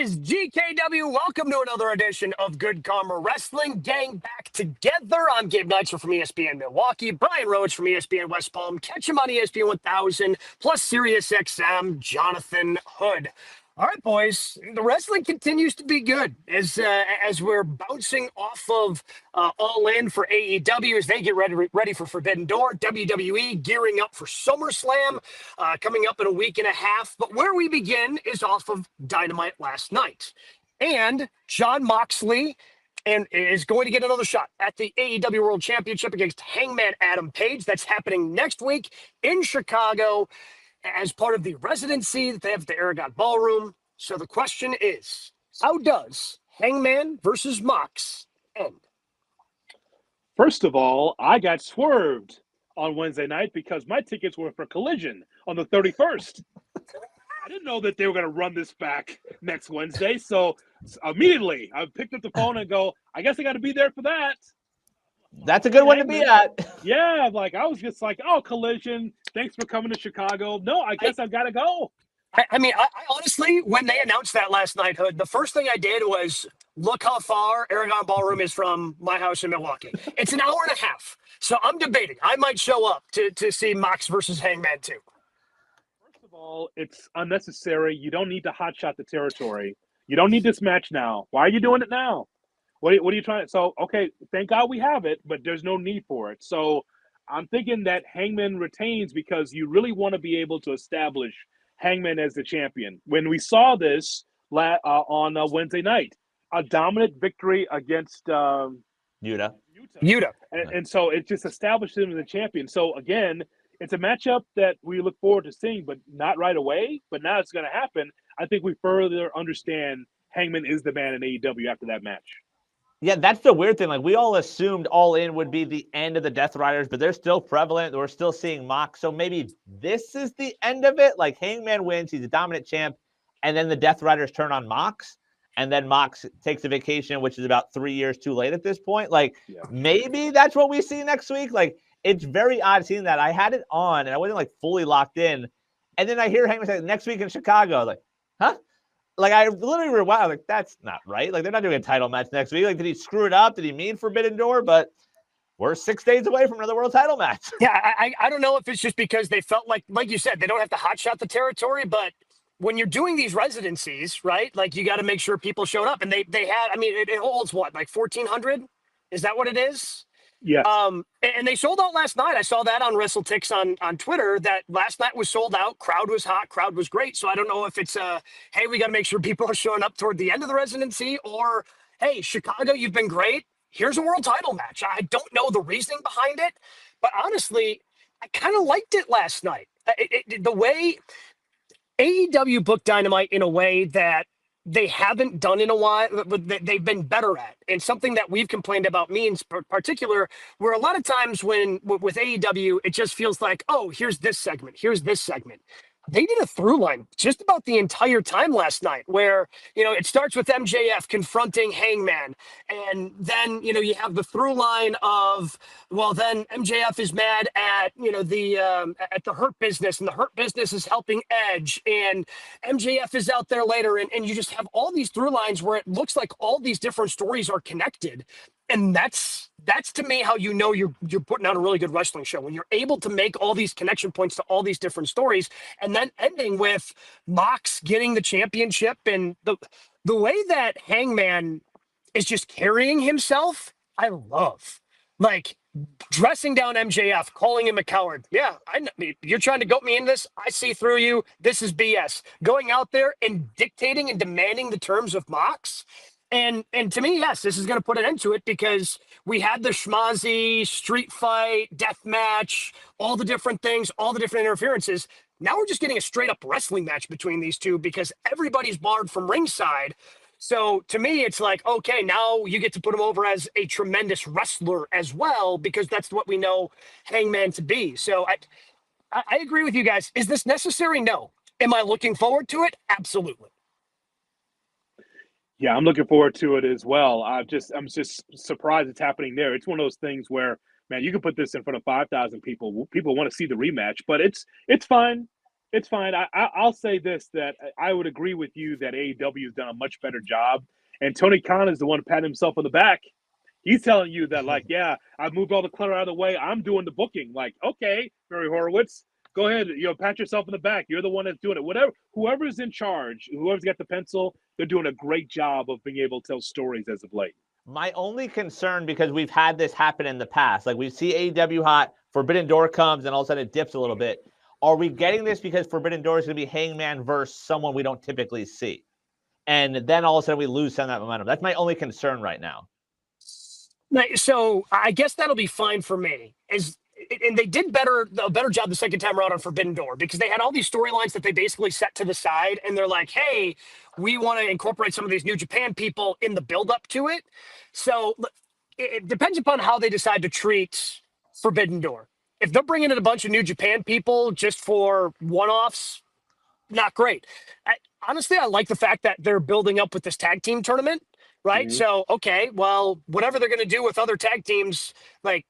is GKW. Welcome to another edition of Good Karma Wrestling. Gang back together. I'm Gabe Neitzel from ESPN Milwaukee. Brian Rowitz from ESPN West Palm. Catch him on ESPN 1000 plus Sirius XM. Jonathan Hood. All right, boys. The wrestling continues to be good as we're bouncing off of All In for AEW as they get ready for Forbidden Door. WWE gearing up for SummerSlam coming up in a week and a half. But where we begin is off of Dynamite last night. And Jon Moxley is going to get another shot at the AEW World Championship against Hangman Adam Page. That's happening next week in Chicago as part of the residency that they have at the Aragon Ballroom. So the question is, how does Hangman versus Mox end? First of all, I got swerved on Wednesday night because my tickets were for Collision on the 31st. I didn't know that they were going to run this back next Wednesday. So immediately I picked up the phone and go, I guess I got to be there for that. That's a good one to be at. Yeah, I was just like, oh, Collision, thanks for coming to Chicago. No, I guess I've got to go. I mean, I honestly, when they announced that last night, Hood, the first thing I did was look how far Aragon Ballroom is from my house in Milwaukee. It's an hour and a half. So I'm debating. I might show up to see Mox versus Hangman too. First of all, it's unnecessary. You don't need to hotshot the territory. You don't need this match now. Why are you doing it now? What are you trying to? So, okay, thank God we have it, but there's no need for it. So I'm thinking that Hangman retains because you really want to be able to establish Hangman as the champion. When we saw this on Wednesday night, a dominant victory against Yuta. And so it just established him as a champion. So, again, it's a matchup that we look forward to seeing, but not right away. But now it's going to happen. I think we further understand Hangman is the man in AEW after that match. Yeah, that's the weird thing. We all assumed All In would be the end of the Death Riders, but they're still prevalent. We're still seeing Mox. So maybe this is the end of it. Hangman wins. He's a dominant champ. And then the Death Riders turn on Mox. And then Mox takes a vacation, which is about 3 years too late at this point. Maybe that's what we see next week. It's very odd seeing that. I had it on, and I wasn't, fully locked in. And then I hear Hangman say, next week in Chicago. Huh? I literally rewound. That's not right. They're not doing a title match next week. Did he screw it up? Did he mean Forbidden Door? But we're 6 days away from another world title match. Yeah, I don't know if it's just because they felt like you said, they don't have to hotshot the territory, but when you're doing these residencies, right? You got to make sure people showed up, and they had. I mean, it holds what, 1,400? Is that what it is? Yeah. And they sold out last night. I saw that on WrestleTix on Twitter that last night was sold out. Crowd was hot. Crowd was great. So I don't know if it's hey, we got to make sure people are showing up toward the end of the residency, or hey, Chicago, you've been great. Here's a world title match. I don't know the reasoning behind it, but honestly, I kind of liked it last night. The way AEW booked Dynamite in a way that they haven't done in a while, but they've been better at. And something that we've complained about, me in particular, where a lot of times with AEW, it just feels like, oh, here's this segment, here's this segment. They did a through line just about the entire time last night where, it starts with MJF confronting Hangman. And then, you have the through line of, well, then MJF is mad at, at the Hurt Business, and the Hurt Business is helping Edge, and MJF is out there later. And you just have all these through lines where it looks like all these different stories are connected. And that's to me how you're putting on a really good wrestling show, when you're able to make all these connection points to all these different stories, and then ending with Mox getting the championship, and the way that Hangman is just carrying himself, I love. Dressing down MJF, calling him a coward. Yeah, you're trying to goat me in this. I see through you. This is BS. Going out there and dictating and demanding the terms of Mox. And to me, yes, this is going to put an end to it, because we had the schmazzy street fight, death match, all the different things, all the different interferences. Now we're just getting a straight up wrestling match between these two, because everybody's barred from ringside. So to me, it's okay, now you get to put him over as a tremendous wrestler as well, because that's what we know Hangman to be. So I agree with you guys. Is this necessary? No. Am I looking forward to it? Absolutely. Yeah, I'm looking forward to it as well. I'm just surprised it's happening there. It's one of those things where, man, you can put this in front of 5,000 people. People want to see the rematch, but it's fine. It's fine. I'll say this, that I would agree with you that AEW has done a much better job. And Tony Khan is the one patting himself on the back. He's telling you that, like, yeah, I've moved all the clutter out of the way. I'm doing the booking. Like, okay, Barry Horowitz, go ahead. Pat yourself on the back. You're the one that's doing it. Whoever's in charge, whoever's got the pencil, they're doing a great job of being able to tell stories as of late. My only concern, because we've had this happen in the past, like we see AEW hot, Forbidden Door comes, and all of a sudden it dips a little bit. Are we getting this because Forbidden Door is going to be Hangman versus someone we don't typically see? And then all of a sudden we lose some of that momentum. That's my only concern right now. So I guess that'll be fine for me. And they did a better job the second time around on Forbidden Door, because they had all these storylines that they basically set to the side, and they're like, hey, we want to incorporate some of these New Japan people in the build-up to it. So it depends upon how they decide to treat Forbidden Door. If they're bringing in a bunch of New Japan people just for one-offs, not great. Honestly, I like the fact that they're building up with this tag team tournament, right? Mm-hmm. So, okay, well, whatever they're going to do with other tag teams, like,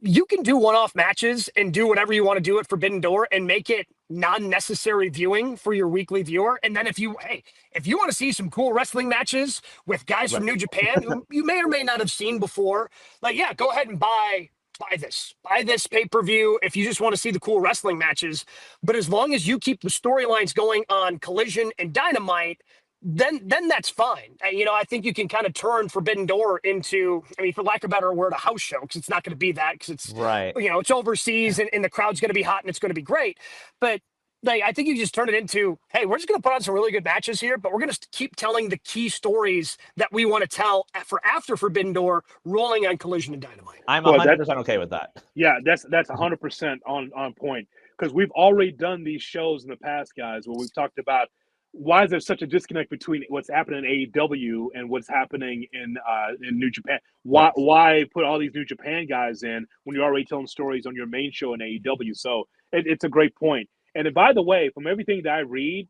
you can do one-off matches and do whatever you want to do at Forbidden Door and make it non-necessary viewing for your weekly viewer. And then if you want to see some cool wrestling matches with guys from New Japan who you may or may not have seen before, like, yeah, go ahead and buy this pay-per-view if you just want to see the cool wrestling matches. But as long as you keep the storylines going on Collision and Dynamite, then that's fine. I think you can kind of turn Forbidden Door into, for lack of a better word, a house show, because it's not going to be that, because it's right. It's overseas and the crowd's going to be hot and it's going to be great. But I think you just turn it into, hey, we're just going to put on some really good matches here, but we're going to keep telling the key stories that we want to tell for after Forbidden Door, rolling on Collision and Dynamite. I'm 100% okay with that. Yeah, that's 100% on point, because we've already done these shows in the past, guys, where we've talked about why is there such a disconnect between what's happening in AEW and what's happening in New Japan? Why put all these New Japan guys in when you're already telling stories on your main show in AEW? So it's a great point. And by the way, from everything that I read,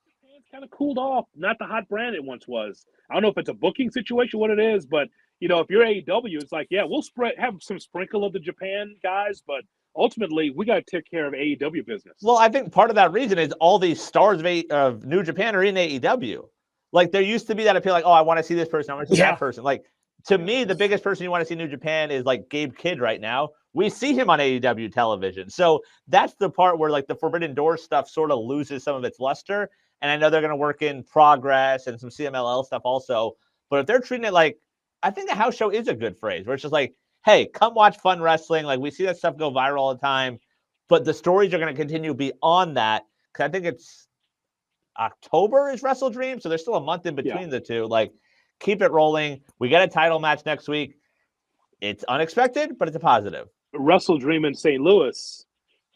Japan's kind of cooled off. Not the hot brand it once was. I don't know if it's a booking situation, what it is, but if you're AEW, it's like, yeah, we'll have some sprinkle of the Japan guys, but ultimately we got to take care of AEW business. Well, I think part of that reason is all these stars of New Japan are in AEW. Like, there used to be that appeal, like, oh, I want to see this person, I want to see that person. Like, to me, the biggest person you want to see in New Japan is like Gabe Kidd right now. We see him on AEW television. So that's the part where like the Forbidden Door stuff sort of loses some of its luster. And I know they're going to work in Progress and some CMLL stuff also. But if they're treating it like, I think a house show is a good phrase, where it's just like, hey, come watch fun wrestling. Like, we see that stuff go viral all the time, but the stories are going to continue beyond that. Because I think it's October is Wrestle Dream, so there's still a month in between the two. Like, keep it rolling. We get a title match next week. It's unexpected, but it's a positive. Wrestle Dream in St. Louis.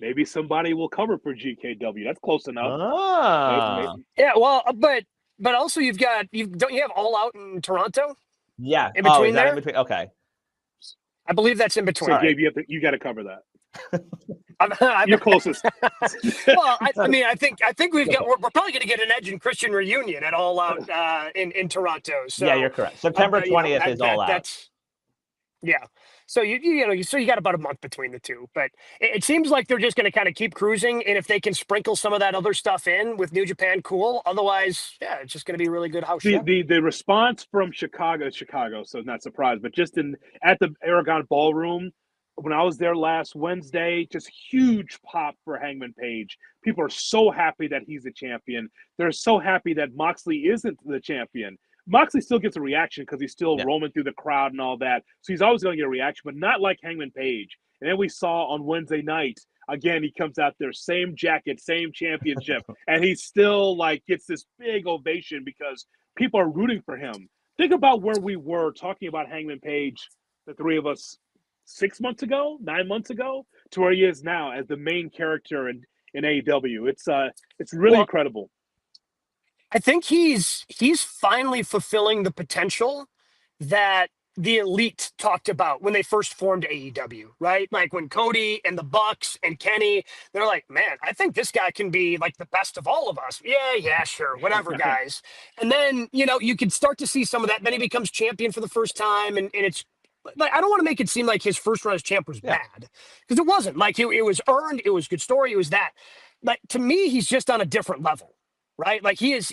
Maybe somebody will cover for GKW. That's close enough. Maybe. Yeah, well, but also don't you have All Out in Toronto? Yeah. In between there? In between? Okay. I believe that's in between. So, Gabe, you got to cover that. You're closest. Well, I think we're probably going to get an Edge and Christian reunion at All Out in Toronto. So yeah, you're correct. September 20th is All Out. Yeah. So you got about a month between the two, but it seems like they're just going to kind of keep cruising, and if they can sprinkle some of that other stuff in with New Japan, cool. Otherwise, yeah, it's just going to be a really good house show. The response from Chicago, so not surprised, but just at the Aragon Ballroom when I was there last Wednesday, just huge pop for Hangman Page. People are so happy that he's the champion. They're so happy that Moxley isn't the champion. Moxley still gets a reaction because he's still roaming through the crowd and all that. So he's always going to get a reaction, but not like Hangman Page. And then we saw on Wednesday night, again, he comes out there, same jacket, same championship, and he still gets this big ovation because people are rooting for him. Think about where we were talking about Hangman Page, the three of us, 9 months ago, to where he is now as the main character in AEW. It's really incredible. I think he's finally fulfilling the potential that the Elite talked about when they first formed AEW, right? Like when Cody and the Bucks and Kenny, they're like, man, I think this guy can be like the best of all of us. Yeah, sure, whatever, guys. And then, you could start to see some of that. Then he becomes champion for the first time, and it's like, I don't want to make it seem like his first run as champ was Yeah. bad, because it wasn't. Like, it was earned. It was a good story. It was that. Like, to me, he's just on a different level, right? Like, he's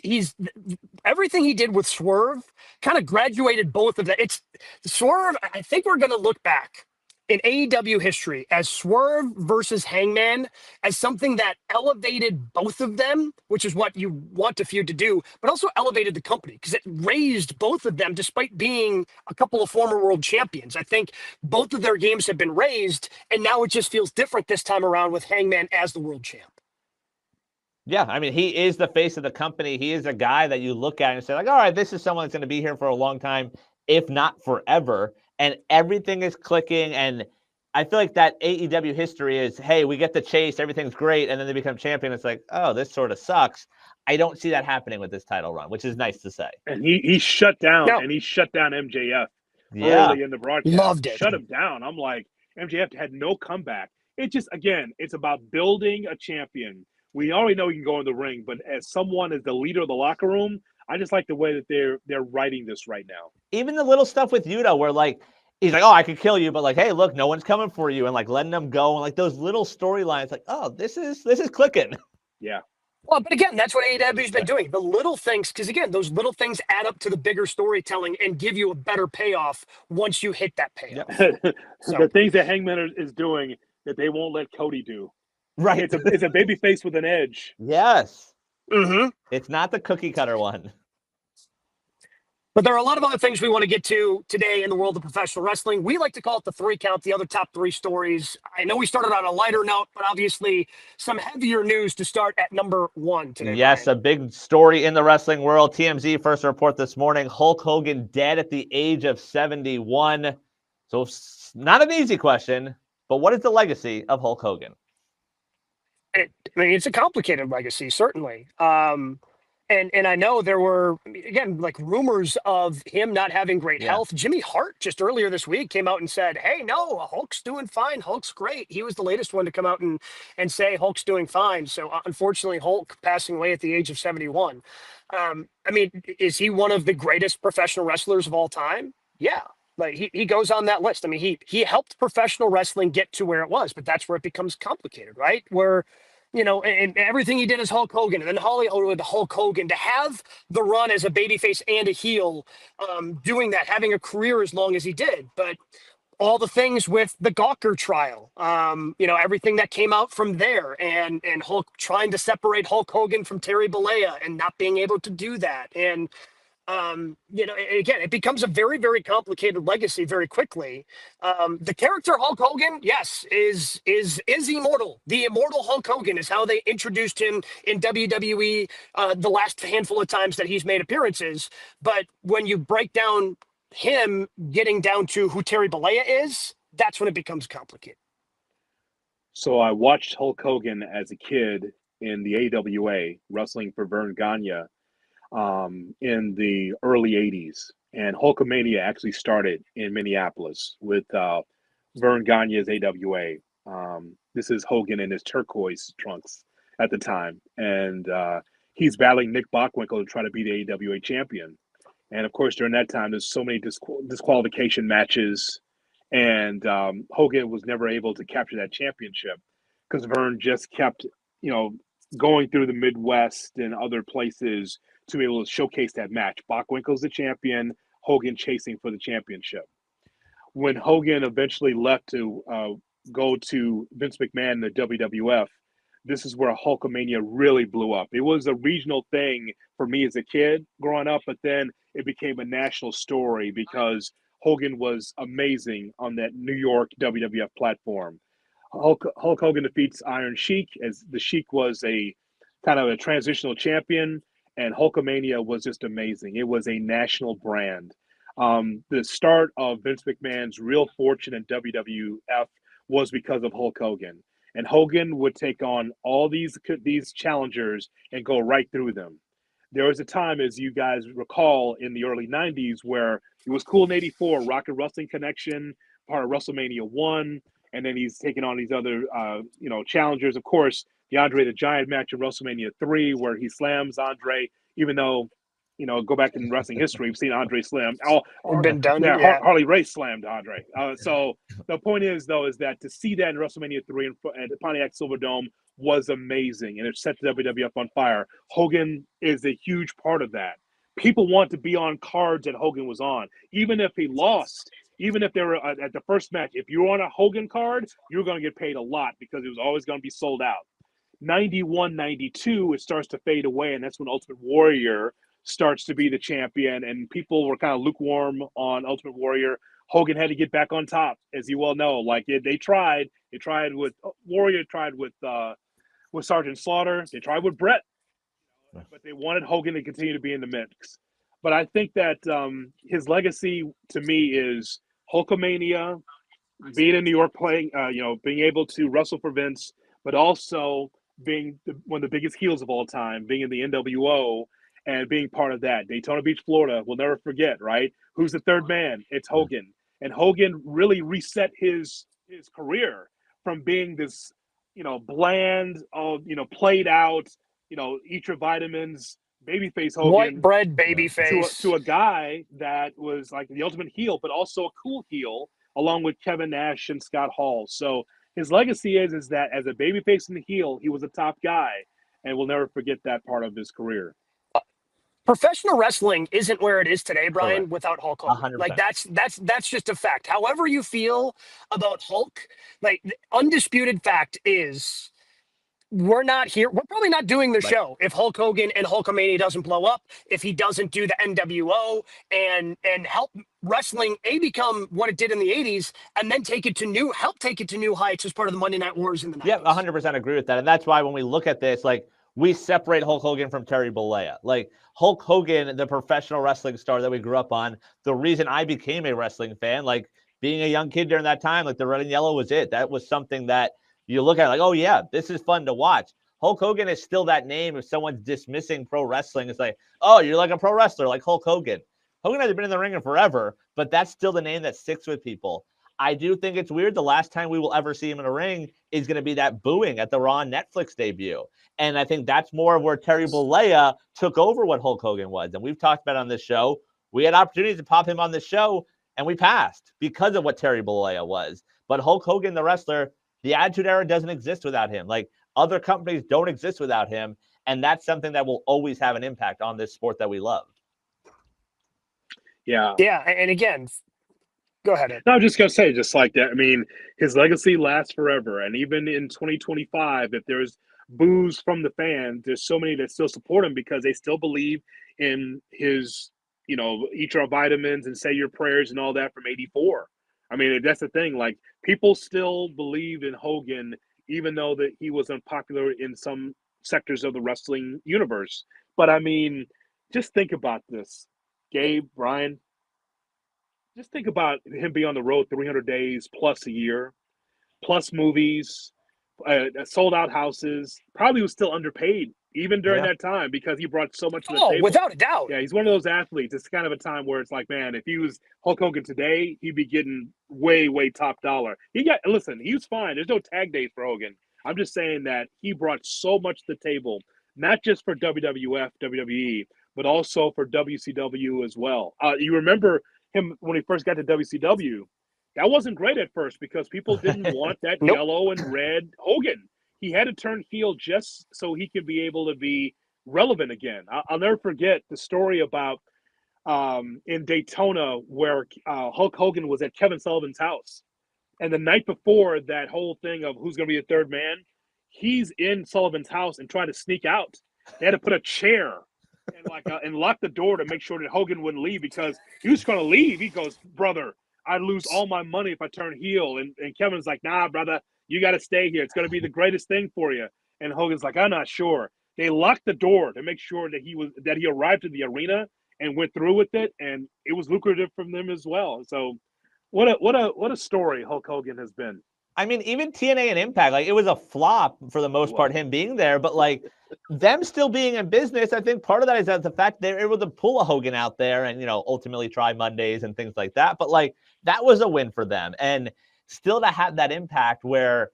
everything he did with Swerve kind of graduated both of that. It's Swerve. I think we're going to look back in AEW history as Swerve versus Hangman as something that elevated both of them, which is what you want a feud to do, but also elevated the company because it raised both of them despite being a couple of former world champions. I think both of their games have been raised, and now it just feels different this time around with Hangman as the world champ. Yeah, I mean, he is the face of the company. He is a guy that you look at and say, like, all right, this is someone that's going to be here for a long time, if not forever. And everything is clicking. And I feel like that AEW history is, hey, we get the chase, everything's great, and then they become champion. It's like, oh, this sort of sucks. I don't see that happening with this title run, which is nice to say. And he shut down, No. and he shut down MJF Yeah. early in the broadcast. Loved it. Shut him down. I'm like, MJF had no comeback. It just, again, it's about building a champion. We already know he can go in the ring, but as someone as the leader of the locker room, I just like the way that they're writing this right now. Even the little stuff with Yuta where, like, he's like, oh, I could kill you, but, like, hey, look, no one's coming for you, and, like, letting them go, and, like, those little storylines, like, oh, this is clicking. Yeah. Well, but again, that's what AEW's been doing. The little things, because again, those little things add up to the bigger storytelling and give you a better payoff once you hit that payoff. The things that Hangman is doing that they won't let Cody do. Right. It's a baby face with an edge. Yes. Mm-hmm. It's not the cookie cutter one. But there are a lot of other things we want to get to today in the world of professional wrestling. We like to call it the 3 count, the other top 3 stories. I know we started on a lighter note, but obviously some heavier news to start at number 1 today. Yes, Brian. a big story in the wrestling world. TMZ first report this morning, Hulk Hogan dead at the age of 71. So not an easy question, but what is the legacy of Hulk Hogan? It's a complicated legacy, certainly. And I know there were, again, like rumors of him not having great health. Jimmy Hart just earlier this week came out and said, hey, no, Hulk's doing fine. Hulk's great. He was the latest one to come out and say Hulk's doing fine. So unfortunately, Hulk passing away at the age of 71. I mean, is he one of the greatest professional wrestlers of all time? Yeah. Like he goes on that list. I mean, he helped professional wrestling get to where it was, but that's where it becomes complicated, right? Where, you know, and everything he did as Hulk Hogan, and then Hollywood Hulk Hogan, to have the run as a babyface and a heel, doing that, having a career as long as he did, but all the things with the Gawker trial, you know, everything that came out from there, and Hulk trying to separate Hulk Hogan from Terry Bollea and not being able to do that, and you know, again, it becomes a very, very complicated legacy very quickly. The character Hulk Hogan, yes, is immortal. The immortal Hulk Hogan is how they introduced him in WWE the last handful of times that he's made appearances. But when you break down him getting down to who Terry Bollea is, that's when it becomes complicated. So I watched Hulk Hogan as a kid in the AWA, wrestling for Vern Gagne, in the early 80s. And Hulkamania actually started in Minneapolis with Vern Gagne's AWA. This is Hogan in his turquoise trunks at the time. And he's battling Nick Bockwinkel to try to be the AWA champion. And of course, during that time, there's so many disqualification matches. And Hogan was never able to capture that championship because Vern just kept, you know, going through the Midwest and other places to be able to showcase that match. Bockwinkel's the champion, Hogan chasing for the championship. When Hogan eventually left to go to Vince McMahon in the WWF, this is where Hulkamania really blew up. It was a regional thing for me as a kid growing up, but then it became a national story because Hogan was amazing on that New York WWF platform. Hulk Hogan defeats Iron Sheik, as the Sheik was a kind of a transitional champion, and Hulkamania was just amazing. It was a national brand. The start of Vince McMahon's real fortune in WWF was because of Hulk Hogan. And Hogan would take on all these challengers and go right through them. There was a time, as you guys recall, in the early 90s where it was cool in 84, Rocket Wrestling Connection, part of WrestleMania 1, and then he's taking on these other, challengers. Of course, the Andre the Giant match in WrestleMania 3 where he slams Andre, even though, go back in wrestling history. We've seen Andre slam. Been done, yeah. Harley Race slammed Andre. So the point is, though, is that to see that in WrestleMania 3 at the Pontiac Silverdome was amazing, and it set the WWF on fire. Hogan is a huge part of that. People want to be on cards that Hogan was on, even if he lost. Even if they were at the first match, if you were on a Hogan card, you're going to get paid a lot because it was always going to be sold out. 91, 92, it starts to fade away, and that's when Ultimate Warrior starts to be the champion, and people were kind of lukewarm on Ultimate Warrior. Hogan had to get back on top, as you well know. Like they tried with Warrior, tried with Sergeant Slaughter, they tried with Brett, but they wanted Hogan to continue to be in the mix. But I think that his legacy to me is Hulkamania, being in New York, playing, being able to wrestle for Vince, but also being one of the biggest heels of all time, being in the NWO and being part of that. Daytona Beach, Florida, we'll never forget, right? Who's the third man? It's Hogan. And Hogan really reset his career from being this, bland, played out, eat your vitamins, babyface Hogan. White bread babyface. To a guy that was like the ultimate heel, but also a cool heel, along with Kevin Nash and Scott Hall. So his legacy is that as a babyface and a heel, he was a top guy, and we'll never forget that part of his career. Professional wrestling isn't where it is today, Brian, Correct. without Hulk Hogan. 100%. Like that's just a fact. However you feel about Hulk, like the undisputed fact is we're not here. We're probably not doing the show if Hulk Hogan and Hulkamania doesn't blow up, if he doesn't do the NWO and help wrestling become what it did in the 80s and then take it to new heights as part of the Monday Night Wars in the 90s. Yeah, 100% agree with that. And that's why when we look at this, like, we separate Hulk Hogan from Terry Bollea. Like, Hulk Hogan, the professional wrestling star that we grew up on, the reason I became a wrestling fan, like, being a young kid during that time, like, the red and yellow was it. That was something that you look at like, oh, yeah, this is fun to watch. Hulk Hogan is still that name. If someone's dismissing pro wrestling, it's like, oh, you're like a pro wrestler, like Hulk Hogan. Hogan hasn't been in the ring in forever, but that's still the name that sticks with people. I do think it's weird. The last time we will ever see him in a ring is going to be that booing at the Raw Netflix debut. And I think that's more of where Terry Bollea took over what Hulk Hogan was. And we've talked about it on this show. We had opportunities to pop him on this show, and we passed because of what Terry Bollea was. But Hulk Hogan, the wrestler, the Attitude Era doesn't exist without him. Like, other companies don't exist without him. And that's something that will always have an impact on this sport that we love. Yeah. Yeah. And again, go ahead, Ed. No, I'm just going to say, just like that, I mean, his legacy lasts forever. And even in 2025, if there's boos from the fans, there's so many that still support him because they still believe in his, eat your vitamins and say your prayers and all that from 84. I mean, that's the thing. Like, people still believe in Hogan, even though that he was unpopular in some sectors of the wrestling universe. But I mean, just think about this, Gabe, Brian. Just think about him being on the road 300 days plus a year, plus movies, sold out houses. Probably was still underpaid even during that time because he brought so much to the table. Without a doubt. Yeah, he's one of those athletes. It's kind of a time where it's like, man, if he was Hulk Hogan today, he'd be getting way, way top dollar. He was fine. There's no tag days for Hogan. I'm just saying that he brought so much to the table, not just for WWF, WWE, but also for WCW as well. You remember him when he first got to WCW. That wasn't great at first because people didn't want that yellow and red Hogan. He had to turn heel just so he could be able to be relevant again. I'll never forget the story about in Daytona where Hulk Hogan was at Kevin Sullivan's house. And the night before that whole thing of who's going to be the third man, he's in Sullivan's house and trying to sneak out. They had to put a chair and lock the door to make sure that Hogan wouldn't leave because he was going to leave. He goes, brother, I'd lose all my money if I turn heel. And Kevin's like, nah, brother, you got to stay here. It's going to be the greatest thing for you. And Hogan's like, I'm not sure. They locked the door to make sure that he arrived at the arena and went through with it. And it was lucrative for them as well. So what a story Hulk Hogan has been. I mean, even TNA and Impact, like, it was a flop for the most part, him being there, but like them still being in business, I think part of that is that the fact they're able to pull a Hogan out there and, ultimately try Mondays and things like that. But like, that was a win for them. And still to have that impact where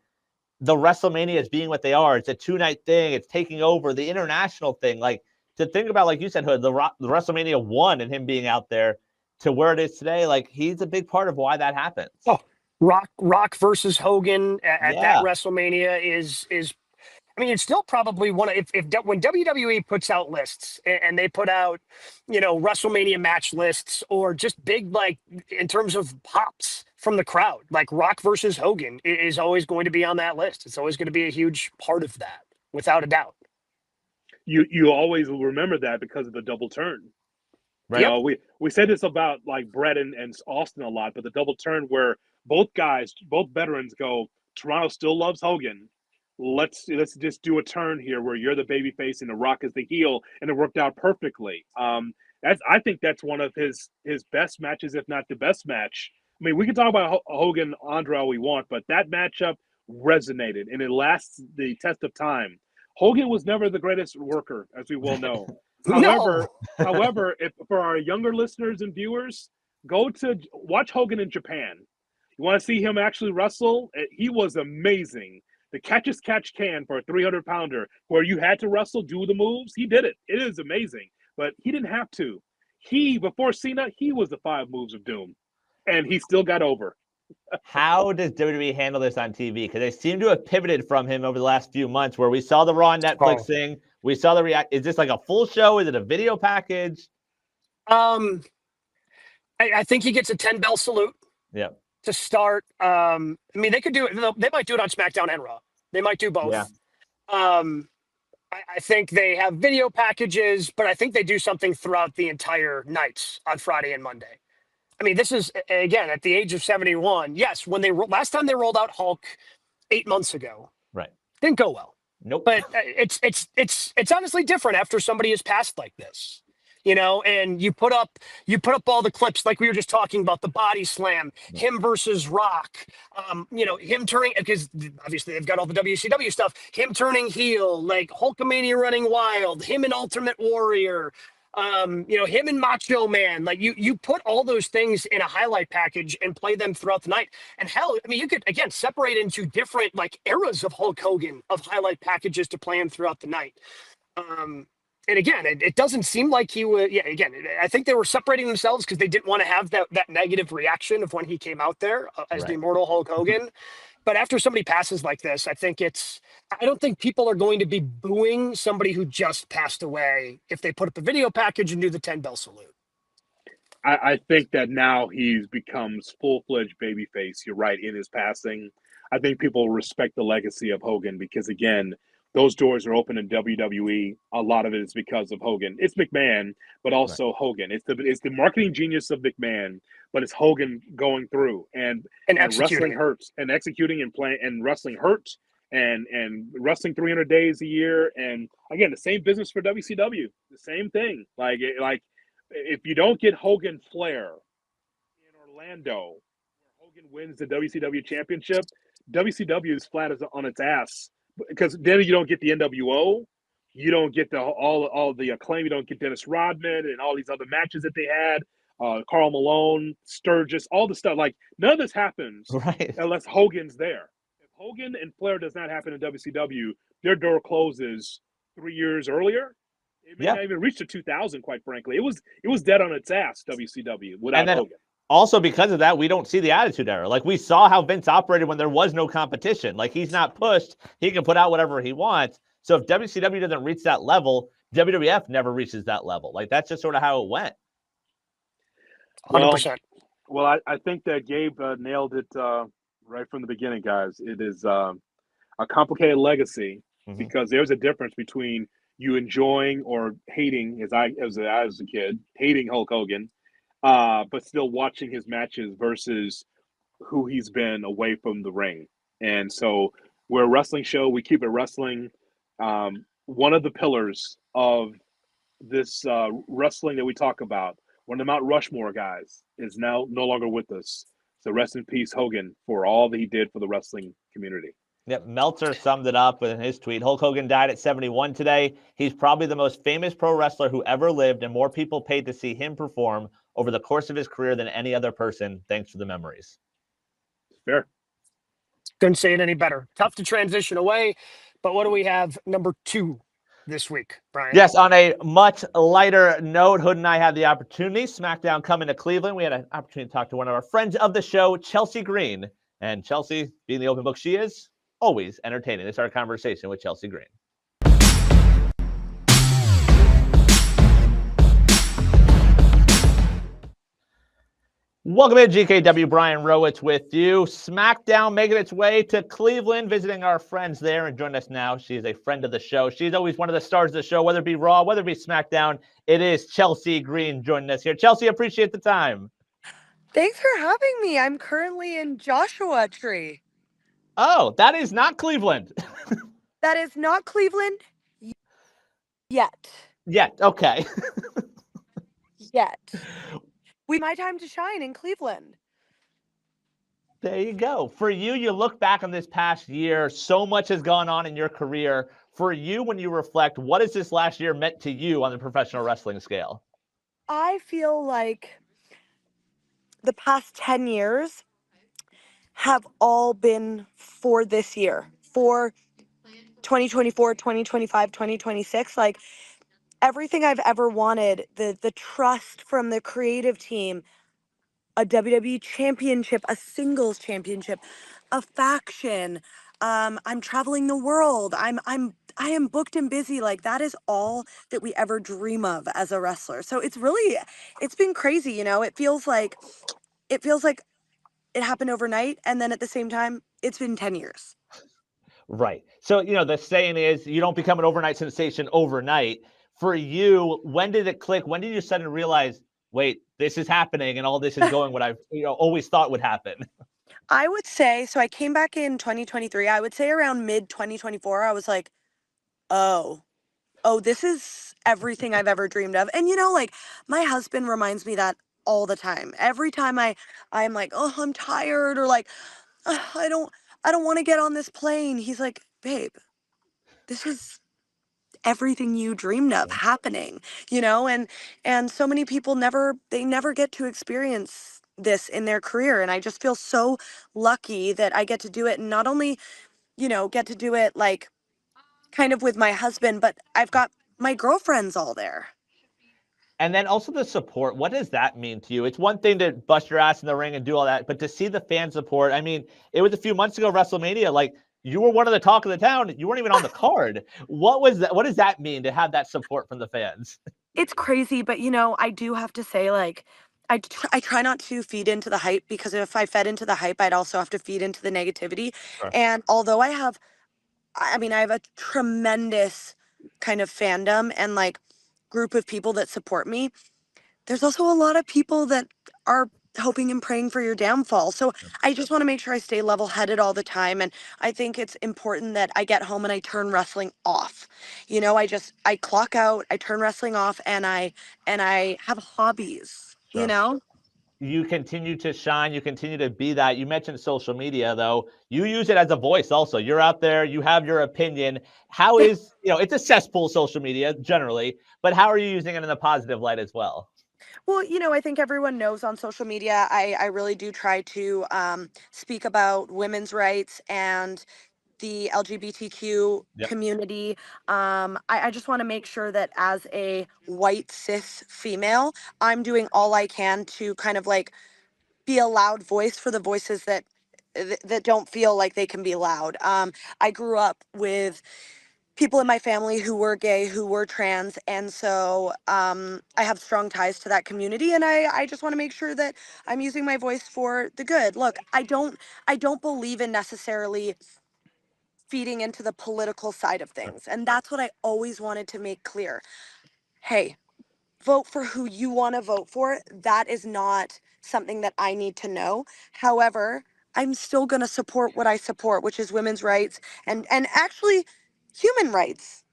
the WrestleMania is being what they are, it's a 2-night thing, it's taking over the international thing. Like, to think about, like you said, Hood, the WrestleMania 1 and him being out there to where it is today, like he's a big part of why that happens. Oh, Rock versus Hogan at that Yeah. WrestleMania is I mean, it's still probably one of when WWE puts out lists and they put out, WrestleMania match lists or just big, like in terms of pops from the crowd, like Rock versus Hogan is always going to be on that list. It's always going to be a huge part of that, without a doubt. You always will remember that because of the double turn. Right. You know, we say this about like Brett and Austin a lot, but the double turn where both veterans go, Toronto still loves Hogan. Let's just do a turn here where you're the baby face and the Rock is the heel, and it worked out perfectly. I think that's one of his best matches, if not the best match. I mean, we can talk about Hogan Andre all we want, but that matchup resonated and it lasts the test of time. Hogan was never the greatest worker, as we well know. No. However, if for our younger listeners and viewers, go to watch Hogan in Japan. You want to see him actually wrestle? He was amazing. The catch as catch can for a 300-pounder, where you had to wrestle, do the moves. He did it. It is amazing. But he didn't have to. Before Cena, he was the 5 moves of doom, and he still got over. How does WWE handle this on TV? Because they seem to have pivoted from him over the last few months, where we saw the Raw Netflix thing. We saw the react. Is this like a full show? Is it a video package? I think he gets a 10-bell salute. Yeah. To start. I mean, they could do it. They might do it on SmackDown and Raw. They might do both. Yeah. I think they have video packages, but I think they do something throughout the entire nights on Friday and Monday. I mean, this is, again, at the age of 71. Yes, when last time they rolled out Hulk 8 months ago. Right. Didn't go well. Nope. But it's honestly different after somebody has passed like this. And you put up all the clips like we were just talking about, the body slam, him versus Rock, him turning, because obviously they've got all the WCW stuff, him turning heel, like Hulkamania running wild, him and Ultimate Warrior, him and Macho Man. Like you put all those things in a highlight package and play them throughout the night. And hell, I mean, you could again separate into different like eras of Hulk Hogan of highlight packages to play him throughout the night. And again, it doesn't seem like he would. Yeah, again, I think they were separating themselves because they didn't want to have that negative reaction of when he came out there as the immortal Hulk Hogan. But after somebody passes like this, I don't think people are going to be booing somebody who just passed away if they put up a video package and do the 10-bell salute. I think that now he becomes full-fledged babyface. You're right, in his passing. I think people respect the legacy of Hogan because, again, those doors are open in WWE. A lot of it is because of Hogan. It's McMahon, but also Hogan. It's the marketing genius of McMahon, but it's Hogan going through and wrestling hurts and executing and playing and wrestling hurts and wrestling 300 days a year. And again, the same business for WCW, the same thing. Like if you don't get Hogan Flair in Orlando, where Hogan wins the WCW championship, WCW is flat on its ass. Because then you don't get the NWO, you don't get all the acclaim, you don't get Dennis Rodman and all these other matches that they had, Karl Malone, Sturgis, all the stuff. Like none of this happens unless Hogan's there. If Hogan and Flair does not happen in WCW, their door closes 3 years earlier. It may not even reach the 2000. Quite frankly, it was dead on its ass. WCW without Hogan. Also, because of that, we don't see the Attitude Era. Like, we saw how Vince operated when there was no competition. Like, he's not pushed. He can put out whatever he wants. So if WCW doesn't reach that level, WWF never reaches that level. Like, that's just sort of how it went. 100%. Well, I think that Gabe nailed it right from the beginning, guys. It is a complicated legacy because there's a difference between you enjoying or hating, as I was a kid, hating Hulk Hogan, but still watching his matches versus who he's been away from the ring. And so we're a wrestling show. We keep it wrestling. One of the pillars of this wrestling that we talk about, one of the Mount Rushmore guys, is now no longer with us. So rest in peace, Hogan, for all that he did for the wrestling community. Yep, Meltzer summed it up in his tweet. Hulk Hogan died at 71 today. He's probably the most famous pro wrestler who ever lived, and more people paid to see him perform over the course of his career than any other person, thanks to the memories. Fair. Couldn't say it any better. Tough to transition away, but what do we have? Number 2. this week, Brian? Yes, on a much lighter note, Hood and I had the opportunity, SmackDown coming to Cleveland. We had an opportunity to talk to one of our friends of the show, Chelsea Green. And Chelsea, being the open book she is, always entertaining. This is our conversation with Chelsea Green. Welcome in, GKW. Brian Rowitz with you. SmackDown making its way to Cleveland, visiting our friends there, and joining us now. She is a friend of the show. She's always one of the stars of the show, whether it be Raw, whether it be SmackDown. It is Chelsea Green joining us here. Chelsea, appreciate the time. Thanks for having me. I'm currently in Joshua Tree. Oh, that is not Cleveland. That is not Cleveland yet. Yet, okay. Yet. My time to shine in Cleveland. There you go. For you, you look back on this past year, so much has gone on in your career. For you, when you reflect, what has this last year meant to you on the professional wrestling scale? I feel like the past 10 years have all been for this year, for 2024, 2025, 2026. Like everything I've ever wanted, the trust from the creative team, a WWE championship, a singles championship, a faction. I'm traveling the world. I am booked and busy. Like that is all that we ever dream of as a wrestler. So it's been crazy, you know. It feels like it happened overnight, and then at the same time, it's been 10 years. Right. So, the saying is you don't become an overnight sensation overnight. For you, when did it click? When did you suddenly realize, wait, this is happening and all this is going what I've always thought would happen? I would say, so I came back in 2023. I would say around mid 2024, I was like, oh, this is everything I've ever dreamed of. And like my husband reminds me that all the time. Every time I'm like, oh, I'm tired, or like, "Ugh, I don't want to get on this plane." He's like, babe, this is everything you dreamed of happening, and so many people never get to experience this in their career. And I just feel so lucky that I get to do it, and not only, get to do it like kind of with my husband, but I've got my girlfriends all there. And then also the support. What does that mean to you? It's one thing to bust your ass in the ring and do all that, but to see the fan support. I mean, it was a few months ago, WrestleMania, like you were one of the talk of the town. You weren't even on the card. What was that? What does that mean to have that support from the fans? It's crazy, but I do have to say, like, I try not to feed into the hype, because if I fed into the hype, I'd also have to feed into the negativity. Sure. And although I have a tremendous kind of fandom and like group of people that support me, there's also a lot of people that are hoping and praying for your downfall. So I just want to make sure I stay level headed all the time. And I think it's important that I get home and I turn wrestling off. I clock out, I turn wrestling off, and I have hobbies, Sure. You continue to shine. You continue to be that. You mentioned social media, though. You use it as a voice also. You're out there. You have your opinion. How is, it's a cesspool, social media generally, but how are you using it in a positive light as well? Well, I think everyone knows on social media, I really do try to speak about women's rights and the LGBTQ Yep. community. I just want to make sure that as a white cis female, I'm doing all I can to kind of like be a loud voice for the voices that don't feel like they can be loud. I grew up with people in my family who were gay, who were trans, and so I have strong ties to that community, and I just want to make sure that I'm using my voice for the good. Look, I don't believe in necessarily feeding into the political side of things, and that's what I always wanted to make clear. Hey, vote for who you want to vote for. That is not something that I need to know. However, I'm still going to support what I support, which is women's rights and actually human rights.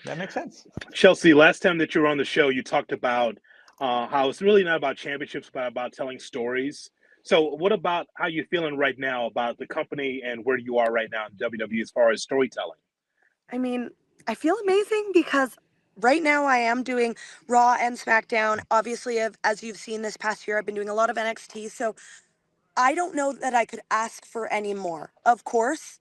That makes sense. Chelsea, last time that you were on the show, you talked about how it's really not about championships, but about telling stories. So, what about how you feeling right now about the company and where you are right now in WWE as far as storytelling? I mean, I feel amazing because right now I am doing Raw and SmackDown. Obviously, as you've seen this past year, I've been doing a lot of NXT. So I don't know that I could ask for any more. Of course,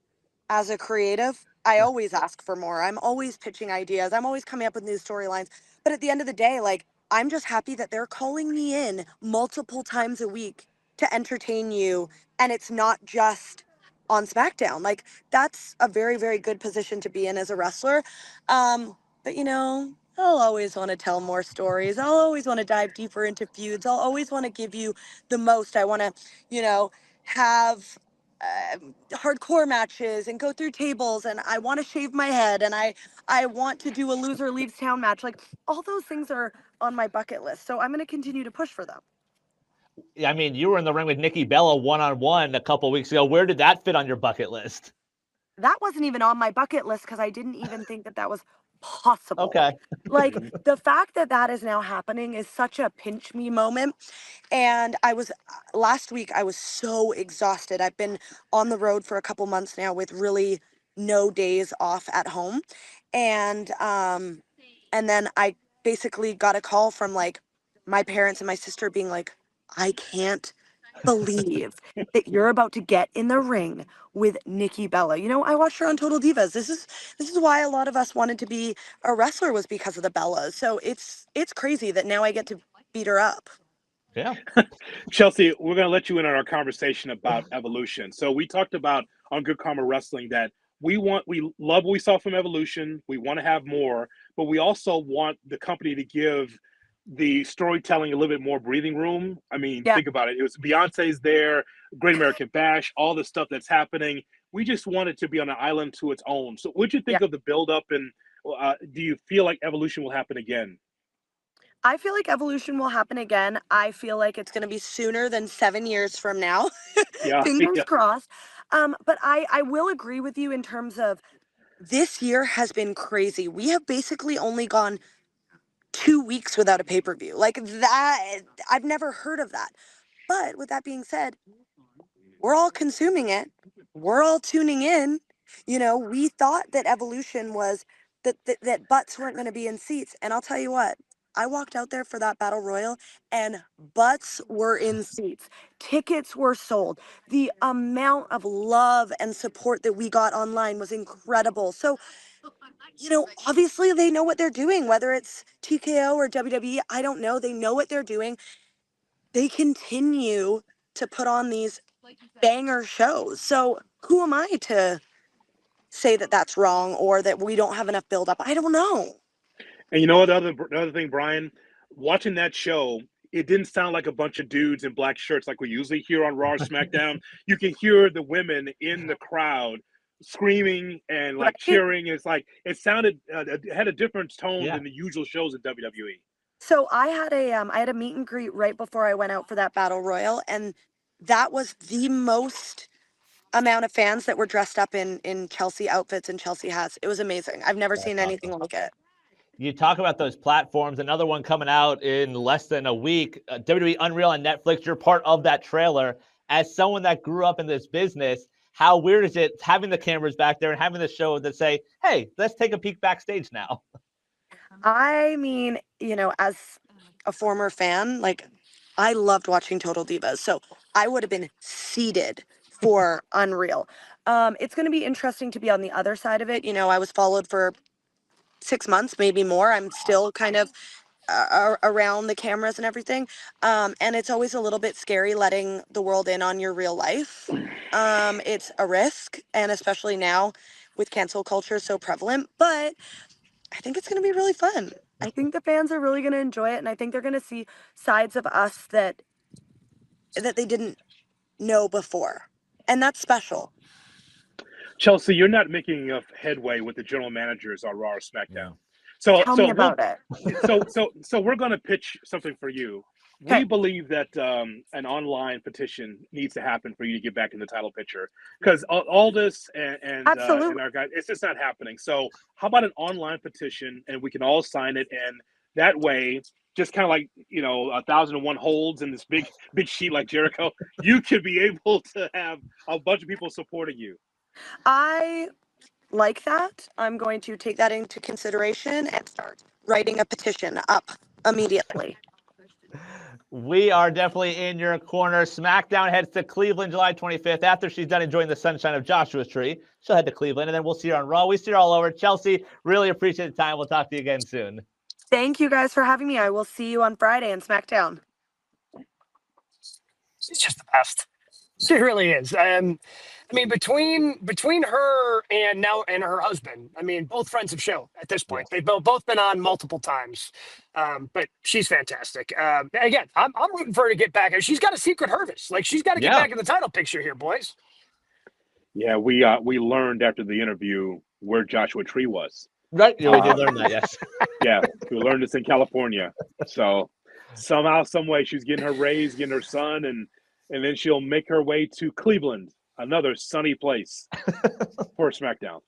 as a creative, I always ask for more. I'm always pitching ideas. I'm always coming up with new storylines. But at the end of the day, like, I'm just happy that they're calling me in multiple times a week to entertain you. And it's not just on SmackDown. Like, that's a very, very good position to be in as a wrestler. But, you know, I'll always want to tell more stories. I'll always want to dive deeper into feuds. I'll always want to give you the most. I want to, you know, have hardcore matches and go through tables, and I want to shave my head, and I want to do a loser leaves town match. Like, all those things are on my bucket list. So I'm going to continue to push for them. I mean, you were in the ring with Nikki Bella one-on-one a couple weeks ago. Where did that fit on your bucket list? That wasn't even on my bucket list because I didn't even think that was possible. Okay. Like, the fact that that is now happening is such a pinch me moment. And last week, I was so exhausted. I've been on the road for a couple months now with really no days off at home. And then I basically got a call from like my parents and my sister being like, I can't believe that you're about to get in the ring with Nikki Bella. You know, I watched her on Total Divas. This is why a lot of us wanted to be a wrestler, was because of the Bellas. So it's crazy that now I get to beat her up. Yeah. Chelsea, we're going to let you in on our conversation about Evolution. So we talked about on Good Karma Wrestling that we love what we saw from Evolution. We want to have more, but we also want the company to give the storytelling a little bit more breathing room. I mean, Yeah. think about it. It was Beyonce's there, Great American Bash, all the stuff that's happening. We just want it to be on an island to its own. So what'd you think of the build-up, and do you feel like Evolution will happen again? I feel like Evolution will happen again. I feel like it's going to be sooner than 7 years from now. Yeah. Fingers crossed. But I will agree with you in terms of this year has been crazy. We have basically only gone 2 weeks without a pay-per-view. Like that, I've never heard of that. But with that being said, we're all consuming it. We're all tuning in. You know, we thought that Evolution was that butts weren't going to be in seats. And I'll tell you what, I walked out there for that battle royal and butts were in seats. Tickets were sold. The amount of love and support that we got online was incredible. So, you know, obviously they know what they're doing, whether it's TKO or WWE, I don't know. They know what they're doing. They continue to put on these banger shows. So who am I to say that that's wrong or that we don't have enough build up? I don't know. And you know what? The other thing, Brian, watching that show, it didn't sound like a bunch of dudes in black shirts like we usually hear on Raw or SmackDown. You can hear the women in the crowd screaming and like cheering. It's like it sounded, it had a different tone than the usual shows in WWE. So I had a meet and greet right before I went out for that battle royal, and that was the most amount of fans that were dressed up in Chelsea outfits and Chelsea hats. It was amazing. I've never seen anything like it. You talk about those platforms. Another one coming out in less than a week, WWE Unreal on Netflix. You're part of that trailer. As someone that grew up in this business, how weird is it having the cameras back there and having the show that say, hey, let's take a peek backstage now? I mean, you know, as a former fan, like, I loved watching Total Divas. So I would have been seated for Unreal. It's going to be interesting to be on the other side of it. You know, I was followed for 6 months, maybe more. I'm still kind of around the cameras and everything. And it's always a little bit scary letting the world in on your real life. It's a risk, and especially now with cancel culture so prevalent, but I think it's going to be really fun. I think the fans are really going to enjoy it, and I think they're going to see sides of us that they didn't know before. And that's special. Chelsea, you're not making enough headway with the general managers on Raw or SmackDown. Yeah. Tell me about it. So we're going to pitch something for you. Okay. We believe that an online petition needs to happen for you to get back in the title picture, because Aldous and our guys, it's just not happening. So how about an online petition, and we can all sign it, and that way, just kind of like, you know, 1,001 holds in this big sheet like Jericho, you could be able to have a bunch of people supporting you. I like that. I'm going to take that into consideration and start writing a petition up immediately. We are definitely in your corner. SmackDown heads to Cleveland July 25th. After she's done enjoying the sunshine of Joshua's tree, she'll head to Cleveland, and then we'll see her on Raw. We see her all over. Chelsea, really appreciate the time. We'll talk to you again soon. Thank you guys for having me. I will see you on Friday in SmackDown. She's just the best. She really is. I mean, between her and her husband, I mean, both friends of show at this point. They've both been on multiple times, but she's fantastic. Again, I'm rooting for her to get back. She's got a secret Hervis. Like, she's got to get back in the title picture here, boys. Yeah, we learned after the interview where Joshua Tree was. Right, we did learn that. Yes. Yeah, we learned this in California. So somehow, some way, she's getting her raise, getting her son, and then she'll make her way to Cleveland, another sunny place for SmackDown.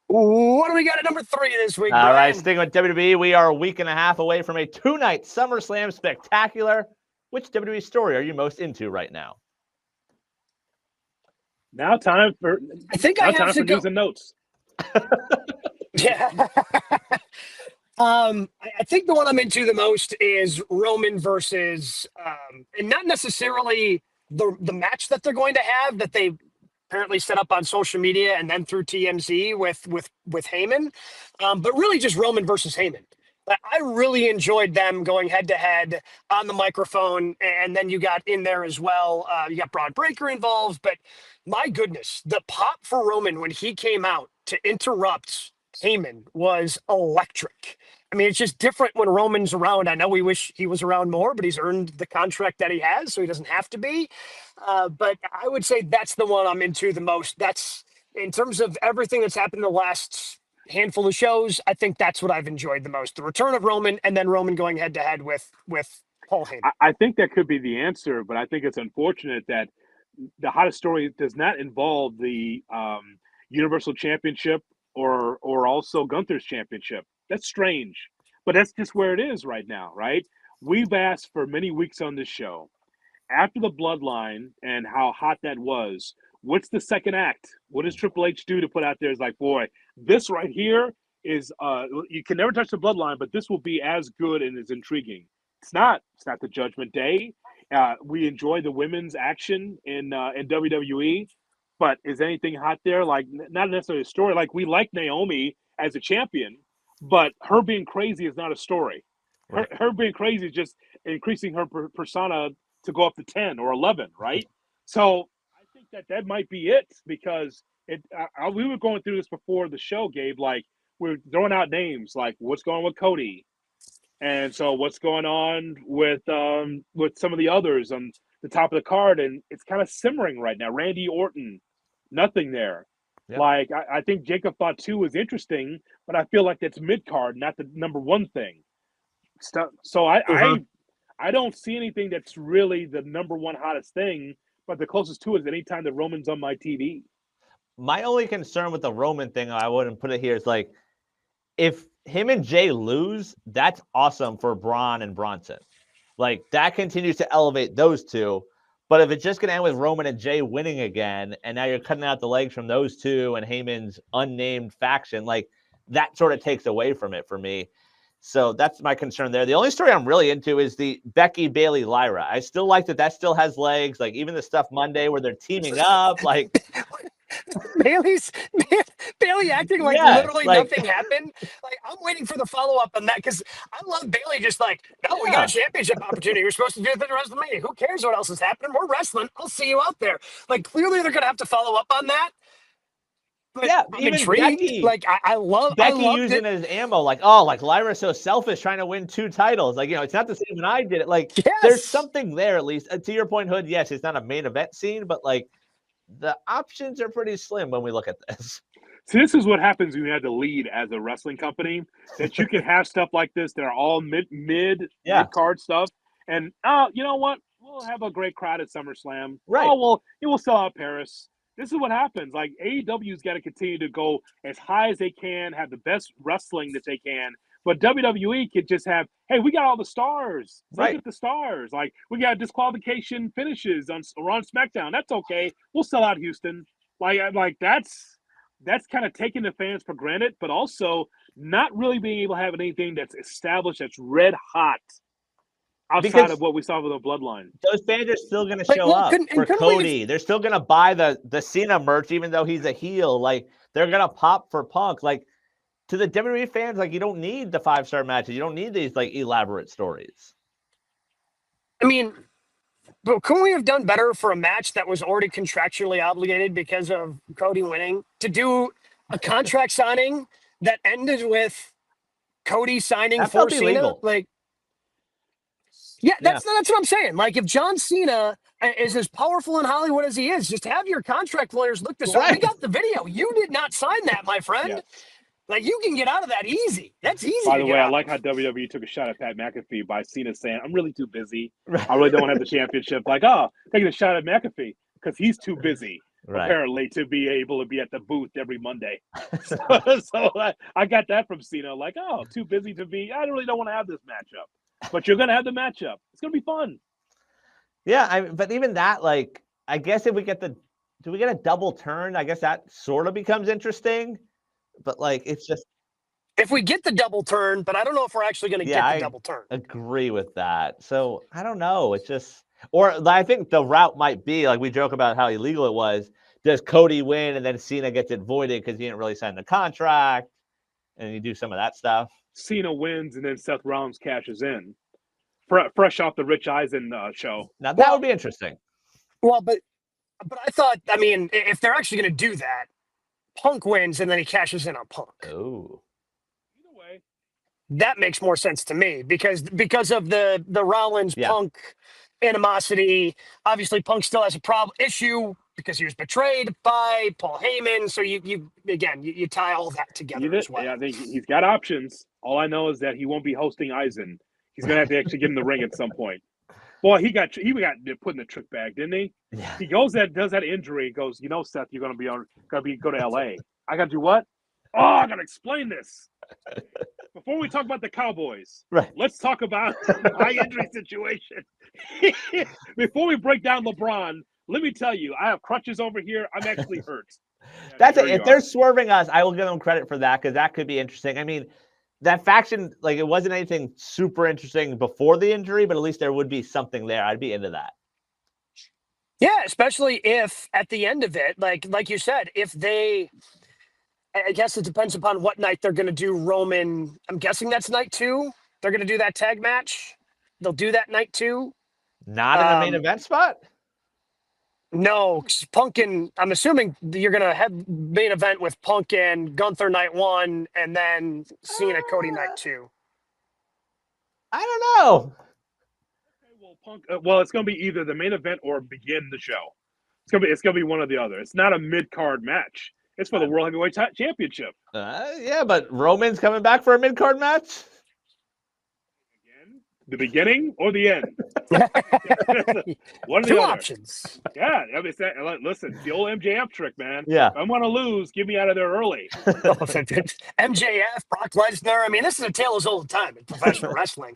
What do we got at number 3 this week, All Brian? right, sticking with WWE, we are a week and a half away from a 2-night SummerSlam spectacular. Which WWE story are you most into right now? Now time for news and notes. Yeah. I think the one I'm into the most is Roman versus, and not necessarily the match that they're going to have that they apparently set up on social media and then through TMZ with Heyman, but really just Roman versus Heyman. I really enjoyed them going head to head on the microphone, and then you got in there as well. You got Braun Breaker involved, but my goodness, the pop for Roman when he came out to interrupt Heyman was electric. I mean, it's just different when Roman's around. I know we wish he was around more, but he's earned the contract that he has, so he doesn't have to be. But I would say that's the one I'm into the most. That's in terms of everything that's happened in the last handful of shows. I think that's what I've enjoyed the most: the return of Roman, and then Roman going head to head with Paul Heyman. I think that could be the answer, but I think it's unfortunate that the hottest story does not involve the Universal Championship or also Gunther's Championship. That's strange, but that's just where it is right now, right? We've asked for many weeks on this show. After the Bloodline and how hot that was, what's the second act? What does Triple H do to put out there? Is like, boy, this right here is you can never touch the Bloodline, but this will be as good and as intriguing. It's not the Judgment Day. We enjoy the women's action in WWE, but is anything hot there? Like, not necessarily a story. Like, we like Naomi as a champion, but her being crazy is not a story. Right. Her being crazy is just increasing her persona to go up to 10 or 11, right? So I think that might be it, because we were going through this before the show, Gabe. Like, we're throwing out names like what's going on with Cody, and so what's going on with some of the others on the top of the card, and it's kind of simmering right now. Randy Orton, nothing there. Yeah. Like, I think Jacob Fatu was interesting, but I feel like that's mid card, not the number one thing. So I don't see anything that's really the number one hottest thing, but the closest to it is anytime that Roman's on my TV. My only concern with the Roman thing, I wouldn't put it here, is like, if him and Jay lose, that's awesome for Braun and Bronson. Like, that continues to elevate those two. But if it's just going to end with Roman and Jay winning again, and now you're cutting out the legs from those two and Heyman's unnamed faction, like, that sort of takes away from it for me. So that's my concern there. The only story I'm really into is the Becky, Bayley, Lyra. I still like that still has legs. Like, even the stuff Monday where they're teaming up, like Bayley acting like literally nothing happened. Like, I'm waiting for the follow-up on that, because I love Bayley just like, no, we got a championship opportunity. We're supposed to do it the rest of the meeting. Who cares what else is happening? We're wrestling. I'll see you out there. Like, clearly they're going to have to follow up on that. But yeah, I'm intrigued. Becky, like, I love Becky using it as ammo. Like, oh, like, Lyra's so selfish trying to win 2 titles. Like, it's not the same when I did it. Like, there's something there at least. To your point, Hood, yes, it's not a main event scene, but like, the options are pretty slim when we look at this. So this is what happens when you have to lead as a wrestling company, that you can have stuff like this that are all mid card stuff. And you know what? We'll have a great crowd at SummerSlam. Right. Oh, well, it will sell out Paris. This is what happens. Like, AEW's got to continue to go as high as they can, have the best wrestling that they can. But WWE could just have, hey, we got all the stars. Look at the stars. Like, we got disqualification finishes on SmackDown. That's okay. We'll sell out Houston. Like that's kind of taking the fans for granted, but also not really being able to have anything that's established, that's red hot. outside of what we saw with the Bloodline. Those fans are still going to Like, show well, up couldn't- for and couldn't we Cody. They're still going to buy the Cena merch, even though he's a heel. Like, they're going to pop for Punk. Like, to the WWE fans, like, you don't need the 5-star matches. You don't need these, like, elaborate stories. I mean, but couldn't we have done better for a match that was already contractually obligated because of Cody winning to do a contract signing that ended with Cody signing That for felt Cena? illegal. Like, yeah, that's what I'm saying. Like, if John Cena is as powerful in Hollywood as he is, just have your contract lawyers look this up. We Right. got the video. You did not sign that, my friend. Yeah. Like, you can get out of that easy. That's easy. By to the get way, I out like how of. WWE took a shot at Pat McAfee by Cena saying, "I'm really too busy. I really don't want to have the championship." Like, oh, taking a shot at McAfee because he's too busy Right. apparently to be able to be at the booth every Monday. so I got that from Cena. Like, oh, too busy to be. I really don't want to have this matchup, but you're gonna have the matchup. It's gonna be fun. Yeah, but even that, like, I guess if we get do we get a double turn? I guess that sort of becomes interesting. But, like, it's just. If we get the double turn, but I don't know if we're actually going to get the double turn. Agree with that. So I don't know. It's just, or I think the route might be like we joke about how illegal it was. Does Cody win and then Cena gets it voided because he didn't really sign the contract, and you do some of that stuff? Cena wins and then Seth Rollins cashes in, fresh off the Rich Eisen show. Now that would be interesting. Well, but I thought, I mean, if they're actually going to do that, Punk wins and then he cashes in on Punk. Oh. Either way, that makes more sense to me because of the Rollins Punk animosity. Obviously, Punk still has a issue because he was betrayed by Paul Heyman. So you tie all that together as well. Yeah, I think he's got options. All I know is that he won't be hosting Eisen. He's gonna have to actually get in the ring at some point. Well, he got put in the trick bag, didn't he? Yeah. He goes does that injury. Goes, Seth, you're gonna go to LA. I gotta do what? Oh, I gotta explain this. Before we talk about the Cowboys, right? Let's talk about my injury situation. Before we break down LeBron, let me tell you, I have crutches over here. I'm actually hurt. That's it. If they're swerving us, I will give them credit for that because that could be interesting. I mean, that faction, like, it wasn't anything super interesting before the injury, but at least there would be something there. I'd be into that. Yeah, especially if at the end of it, like you said, if they, I guess it depends upon what night they're going to do Roman. I'm guessing that's night 2. They're going to do that tag match. They'll do that night 2. Not in the main event spot? No, Punk and I'm assuming you're going to have main event with Punk and Gunther night 1 and then Cena Cody night 2. I don't know. Okay, well, Punk. Well, it's going to be either the main event or begin the show. It's going to be one or the other. It's not a mid-card match. It's for the World Heavyweight Championship. Yeah, but Roman's coming back for a mid-card match? Again, the beginning or the end? One or the Two other. options. Yeah, I mean, listen, the old MJF trick, man. Yeah. If I want to lose, get me out of there early. MJF, Brock Lesnar. I mean, this is a tale as old as time in professional wrestling.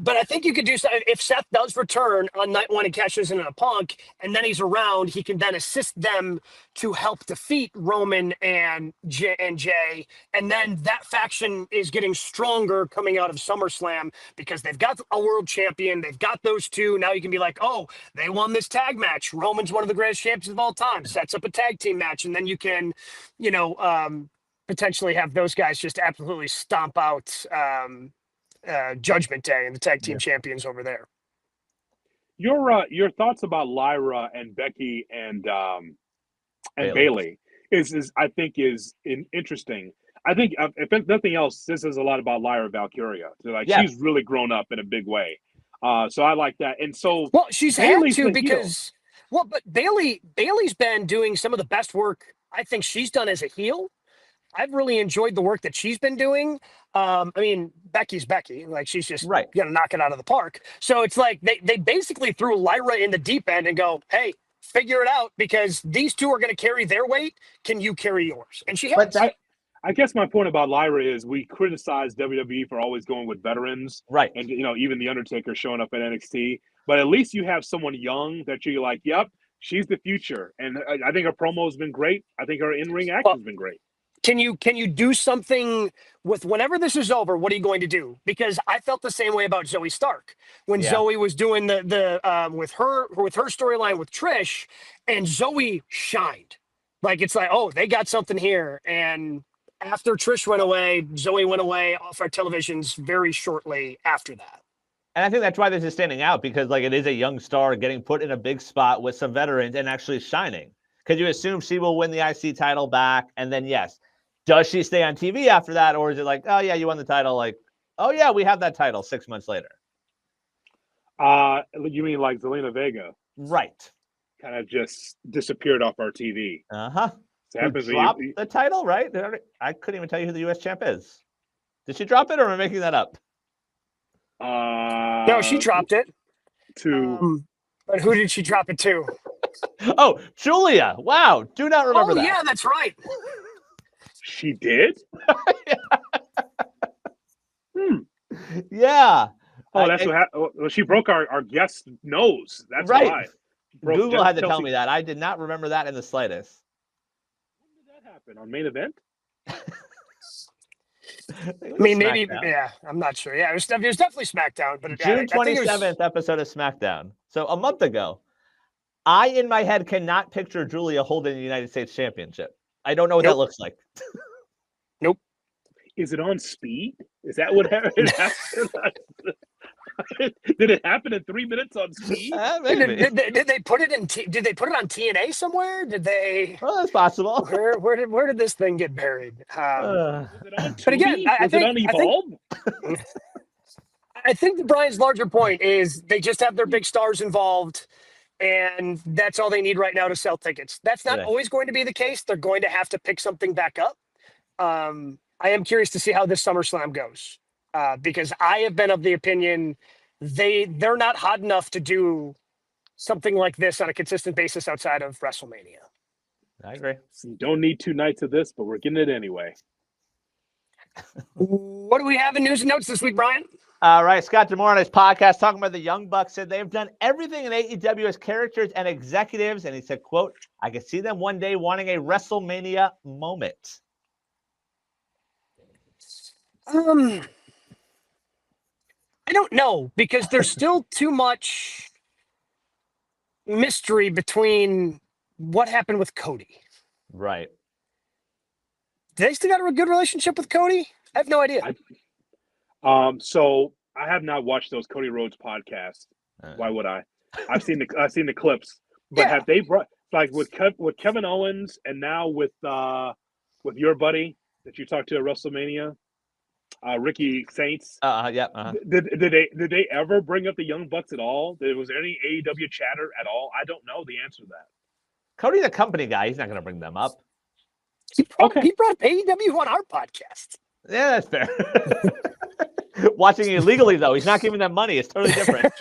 But I think you could do something. If Seth does return on night 1 and cashes in on a Punk, and then he's around, he can then assist them to help defeat Roman and Jay. And then that faction is getting stronger coming out of SummerSlam because they've got a world champion. They've got those two. Now you can be like, oh, they won this tag match. Roman's one of the greatest champions of all time. Sets up a tag team match. And then you can, potentially have those guys just absolutely stomp out Judgment Day and the tag team champions over there. Your thoughts about Lyra and Becky and Bayley is I think is interesting. I think if nothing else, this is a lot about Lyra Valkyria. So she's really grown up in a big way. So I like that. And so she's Bayley's had to because but Bayley's been doing some of the best work I think she's done as a heel. I've really enjoyed the work that she's been doing. I mean, Becky's Becky. Like, she's just going to knock it out of the park. So it's like they basically threw Lyra in the deep end and go, hey, figure it out because these two are going to carry their weight. Can you carry yours? And she has. But I guess my point about Lyra is we criticize WWE for always going with veterans. Right. And, even The Undertaker showing up at NXT. But at least you have someone young that you're like, yep, she's the future. And I think her promo has been great. I think her in-ring action has been great. Can you do something with whenever this is over? What are you going to do? Because I felt the same way about Zoe Stark when Zoe was doing the with her storyline with Trish, and Zoe shined. Like it's like, oh, they got something here. And after Trish went away, Zoe went away off our televisions very shortly after that. And I think that's why this is standing out, because like it is a young star getting put in a big spot with some veterans and actually shining. Because you assume she will win the IC title back, and then yes. Does she stay on TV after that, or is it like, oh, yeah, you won the title? Like, oh, yeah, we have that title 6 months later. You mean like Zelina Vega? Right. Kind of just disappeared off our TV. Uh-huh. Happens Drop the title, right? I couldn't even tell you who the U.S. champ is. Did she drop it, or am I making that up? No, she dropped it. But who did she drop it to? Oh, Julia. Wow. Do not remember that. Oh, yeah, that's right. She did? Yeah. Oh, that's what happened. Well, she broke our guest's nose. That's right. why. Google had to tell me that. I did not remember that in the slightest. When did that happen? On Main Event? I mean, maybe, yeah, I'm not sure. Yeah, it was definitely SmackDown. But June 27th episode of SmackDown. So a month ago. I, in my head, cannot picture Julia holding the United States Championship. I don't know what that looks like. Nope. Is it on Speed? Is that what happened? Did it happen in 3 minutes on Speed? Did they put it in? Did they put it on TNA somewhere? Did they? Well, that's possible. Where did this thing get buried? Was it on but again, I think, it on Evolve? I think Brian's larger point is they just have their big stars involved. And that's all they need right now to sell tickets. That's not always going to be the case. They're going to have to pick something back up. I am curious to see how this SummerSlam goes because I have been of the opinion they're not hot enough to do something like this on a consistent basis outside of WrestleMania. I agree. You don't need 2 nights of this, but we're getting it anyway. What do we have in news and notes this week, Brian? All right, Scott D'Amore on his podcast talking about the Young Bucks said they've done everything in AEW as characters and executives, and he said, quote, I could see them one day wanting a WrestleMania moment. I don't know, because there's still too much mystery between what happened with Cody. Right. Do they still got a good relationship with Cody? I have no idea. So I have not watched those Cody Rhodes podcasts. Why would I? I've seen the clips, but have they brought like with Kevin Owens and now with your buddy that you talked to at WrestleMania, Ricky Saints? Did they ever bring up the Young Bucks at all? Was there any AEW chatter at all? I don't know the answer to that. Cody's a company guy. He's not going to bring them up. He brought AEW on our podcast. Yeah, that's fair. Watching it illegally, though. He's not giving them money. It's totally different.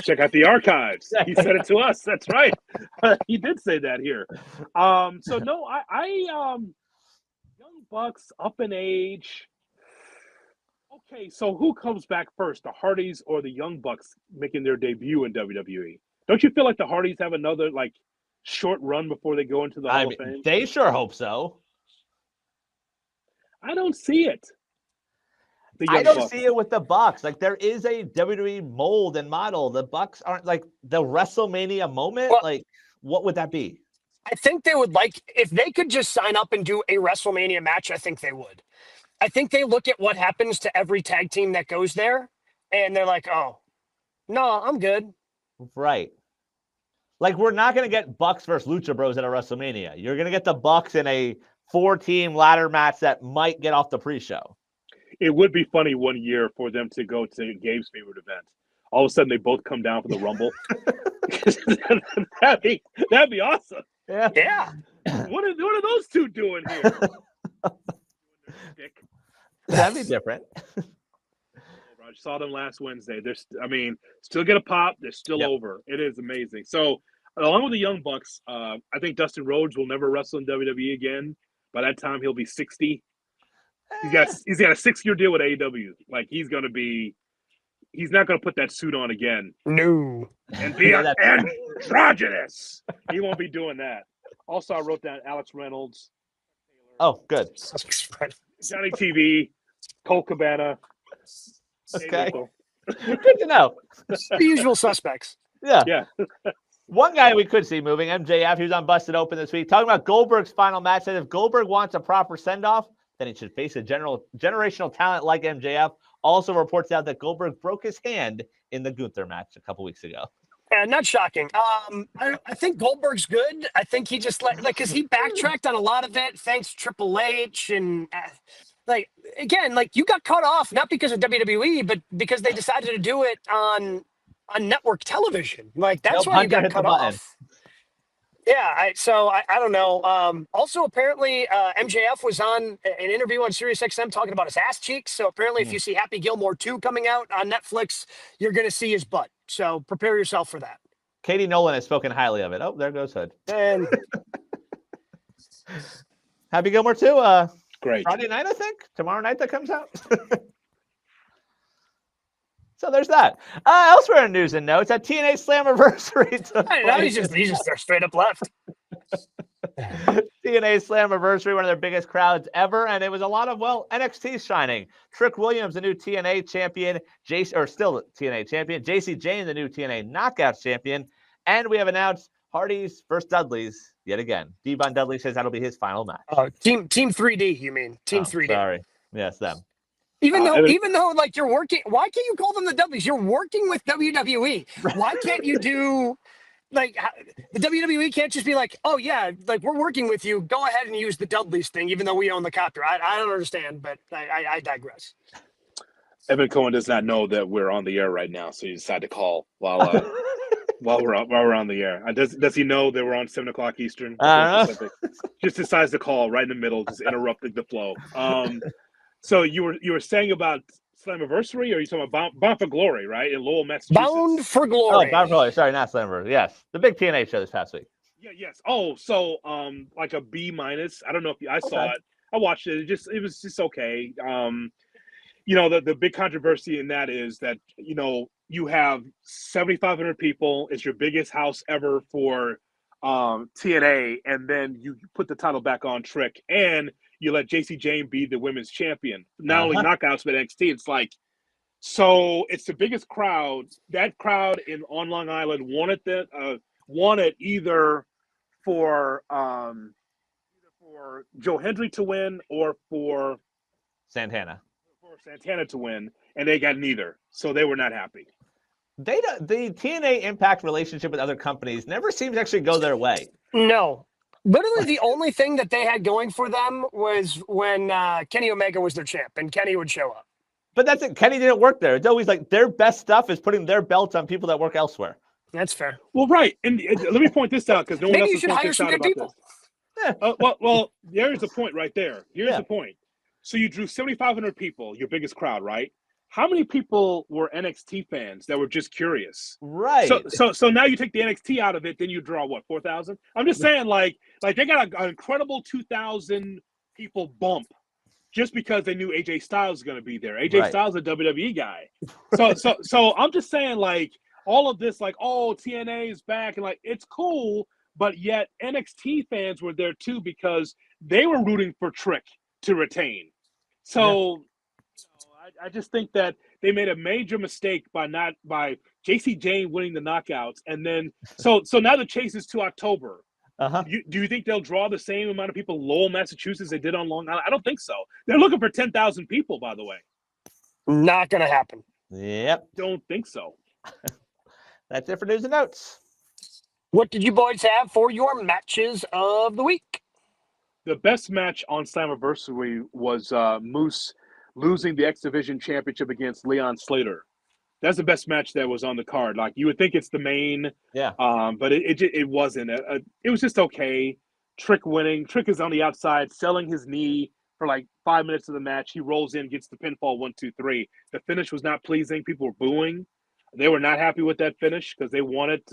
Check out the archives. He said it to us. That's right. He did say that here. So, no, I Young Bucks up in age. Okay, so who comes back first, the Hardys or the Young Bucks making their debut in WWE? Don't you feel like the Hardys have another, short run before they go into the Hall of Fame? They sure hope so. I don't see it. I don't see it with the Bucks. There is a WWE mold and model. The Bucks aren't the WrestleMania moment. Well, what would that be? I think they would if they could just sign up and do a WrestleMania match, I think they would. I think they look at what happens to every tag team that goes there, and they're like, oh, no, I'm good. Right. We're not going to get Bucks versus Lucha Bros at a WrestleMania. You're going to get the Bucks in a 4-team ladder match that might get off the pre-show. It would be funny one year for them to go to Gabe's favorite event. All of a sudden, they both come down for the Rumble. that'd be awesome. Yeah. What are those two doing here? That'd be different. I saw them last Wednesday. Still get a pop. They're still over. It is amazing. So, along with the Young Bucks, I think Dustin Rhodes will never wrestle in WWE again. By that time, he'll be 60. He's got a 6-year deal with AEW. He's not going to put that suit on again. No. And be androgynous. He won't be doing that. Also, I wrote down Alex Reynolds. Oh, good. Johnny TV, Colt Cabana. Okay. Good to know. The usual suspects. Yeah. One guy we could see moving, MJF, he was on Busted Open this week, talking about Goldberg's final match. Said if Goldberg wants a proper send-off, then he should face a generational talent like MJF. Also reports out that Goldberg broke his hand in the Gunther match a couple weeks ago. Not shocking. I think Goldberg's good. I think he just because he backtracked on a lot of it thanks to Triple H and again, you got cut off not because of WWE, but because they decided to do it on network television. That's why you got cut off. Yeah, I don't know. Also, apparently, MJF was on an interview on SiriusXM talking about his ass cheeks. So apparently, if you see Happy Gilmore 2 coming out on Netflix, you're going to see his butt. So prepare yourself for that. Katie Nolan has spoken highly of it. Oh, there goes Hood. And Happy Gilmore 2. Great. Friday night, I think. Tomorrow night that comes out. So there's that. Elsewhere in news and notes, at TNA Slammiversary. Now he's just straight up left. TNA Slammiversary, one of their biggest crowds ever, and it was a lot of NXT shining. Trick Williams, the new TNA champion, still TNA champion. JC Jane, the new TNA Knockouts champion, and we have announced Hardy's versus Dudley's yet again. D-Von Dudley says that'll be his final match. Team 3D, you mean? Team 3D. Sorry, yes, them. Even though you're working, why can't you call them the Dudleys? You're working with WWE. Why can't you do the WWE can't just be like, oh yeah, we're working with you. Go ahead and use the Dudleys thing, even though we own the copyright. I don't understand, but I digress. Evan Cohen does not know that we're on the air right now, so he decided to call while we're on the air. Does he know that we're on 7:00 Eastern? Pacific? Just decides to call right in the middle, just interrupting the flow. So you were saying about Slammiversary, or are you talking about Bound for Glory, right? In Lowell, Massachusetts. Bound for Glory. Oh, Bound for Glory. Sorry, not Slammiversary. Yes, the big TNA show this past week. Yeah. Yes. Oh, so like a B-. I don't know if I saw it. I watched it. It was just okay. The big controversy in that is that you have 7,500 people. It's your biggest house ever for TNA, and then you put the title back on Trick, and you let JC Jane be the women's champion. Not only knockouts, but NXT. It's so it's the biggest crowd. That crowd on Long Island wanted either for Joe Hendry to win or for Santana to win, and they got neither. So they were not happy. The TNA Impact relationship with other companies never seems to actually go their way. No. Literally, the only thing that they had going for them was when Kenny Omega was their champ, and Kenny would show up. But that's it. Kenny didn't work there. It's always their best stuff is putting their belts on people that work elsewhere. That's fair. Well, right. And let me point this out because no one else you should hire some good people. Well, there's the point right there. Here's the point. So you drew 7,500 people, your biggest crowd, right? How many people were NXT fans that were just curious? Right. So now you take the NXT out of it, then you draw what, 4,000? I'm just saying, they got an incredible 2,000 people bump just because they knew AJ Styles was going to be there. AJ Styles is a WWE guy. So I'm just saying, all of this, TNA is back, and it's cool, but yet NXT fans were there too because they were rooting for Trick to retain. So. Yeah. I just think that they made a major mistake by JC Jane winning the knockouts, and then so now the chase is to October. Do you think they'll draw the same amount of people in Lowell, Massachusetts, they did on Long Island? I don't think so. They're looking for 10,000 people, by the way. Not going to happen. Yep. Don't think so. That's it for news and notes. What did you boys have for your matches of the week? The best match on Slammiversary was Moose losing the X Division Championship against Leon Slater. That's the best match that was on the card. You would think it's the main, but it wasn't. It was just okay. Trick winning. Trick is on the outside, selling his knee for 5 minutes of the match. He rolls in, gets the pinfall 1, 2, 3. The finish was not pleasing. People were booing. They were not happy with that finish because they wanted